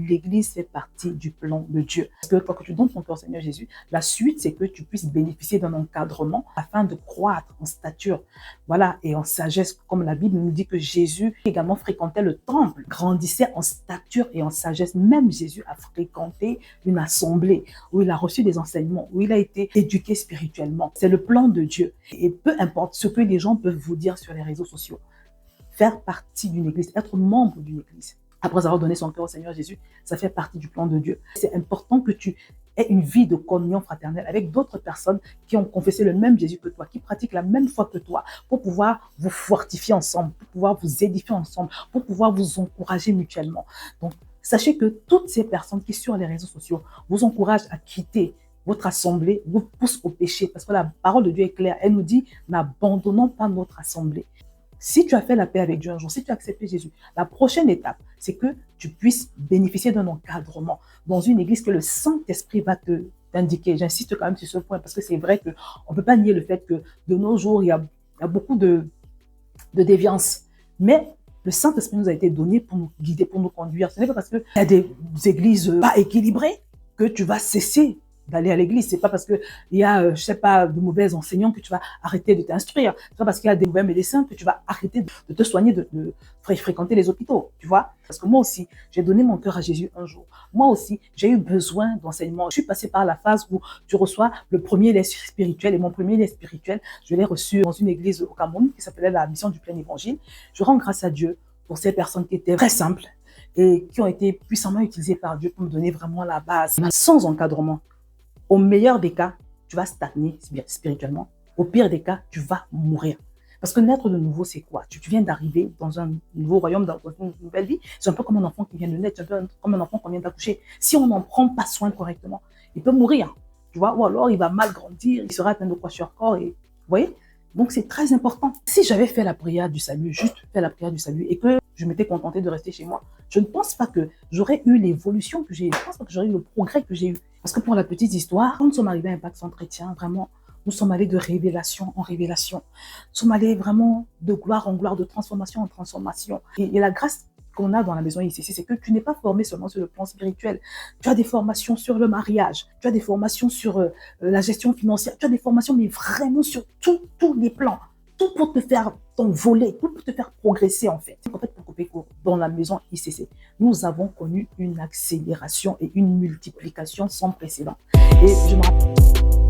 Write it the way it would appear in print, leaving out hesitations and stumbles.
l'Église fait partie du plan de Dieu. Parce que quand tu donnes ton cœur au Seigneur Jésus, la suite, c'est que tu puisses bénéficier d'un encadrement afin de croître en stature, voilà, et en sagesse, comme la Bible nous dit que Jésus également fréquentait le temple, grandissait en stature et en sagesse. Même Jésus a fréquenté une assemblée où il a reçu des enseignements, où il a été éduqué spirituellement. C'est le plan de Dieu. Et peu importe ce que les gens peuvent vous dire sur les réseaux sociaux, faire partie d'une église, être membre d'une église, après avoir donné son cœur au Seigneur Jésus, ça fait partie du plan de Dieu. C'est important que tu aies une vie de communion fraternelle avec d'autres personnes qui ont confessé le même Jésus que toi, qui pratiquent la même foi que toi, pour pouvoir vous fortifier ensemble, pour pouvoir vous édifier ensemble, pour pouvoir vous encourager mutuellement. Donc, sachez que toutes ces personnes qui, sur les réseaux sociaux, vous encouragent à quitter votre assemblée, vous poussent au péché, parce que la parole de Dieu est claire. Elle nous dit, n'abandonnons pas notre assemblée. Si tu as fait la paix avec Dieu un jour, si tu as accepté Jésus, la prochaine étape, c'est que tu puisses bénéficier d'un encadrement dans une église que le Saint-Esprit va t'indiquer. J'insiste quand même sur ce point parce que c'est vrai qu'on ne peut pas nier le fait que de nos jours, il y a beaucoup de déviance. Mais le Saint-Esprit nous a été donné pour nous guider, pour nous conduire. Ce n'est pas parce qu'il y a des églises pas équilibrées que tu vas cesser d'aller à l'église. C'est pas parce qu'il y a, je sais pas, de mauvais enseignants que tu vas arrêter de t'instruire. C'est pas parce qu'il y a des mauvais médecins que tu vas arrêter de te soigner, de fréquenter les hôpitaux, tu vois. Parce que moi aussi, j'ai donné mon cœur à Jésus un jour. Moi aussi, j'ai eu besoin d'enseignement. Je suis passée par la phase où tu reçois le premier lait spirituel. Et mon premier lait spirituel, je l'ai reçu dans une église au Cameroun qui s'appelait la Mission du Plein Évangile. Je rends grâce à Dieu pour ces personnes qui étaient très simples et qui ont été puissamment utilisées par Dieu pour me donner vraiment la base, sans encadrement. Au meilleur des cas, tu vas stagner spirituellement. Au pire des cas, tu vas mourir. Parce que naître de nouveau, c'est quoi? Tu viens d'arriver dans un nouveau royaume, dans une nouvelle vie. C'est un peu comme un enfant qui vient de naître, c'est un peu comme un enfant qu'on vient d'accoucher. Si on n'en prend pas soin correctement, il peut mourir. Tu vois? Ou alors, il va mal grandir, il sera atteint de kwashiorkor. Vous voyez? Donc, c'est très important. Si j'avais fait la prière du salut, juste fait la prière du salut, et que je m'étais contentée de rester chez moi, je ne pense pas que j'aurais eu l'évolution que j'ai eue. Je ne pense pas que j'aurais eu le progrès que j'ai eu. Parce que pour la petite histoire, quand nous sommes arrivés à Impact Centre Chrétien, vraiment, nous sommes allés de révélation en révélation. Nous sommes allés vraiment de gloire en gloire, de transformation en transformation. Et la grâce qu'on a dans la maison ICC, c'est que tu n'es pas formé seulement sur le plan spirituel. Tu as des formations sur le mariage, tu as des formations sur la gestion financière, tu as des formations, mais vraiment sur tous les plans. Tout pour te faire t'envoler, tout pour te faire progresser en fait. En fait, pour couper court, dans la maison ICC, nous avons connu une accélération et une multiplication sans précédent. Et je me rappelle...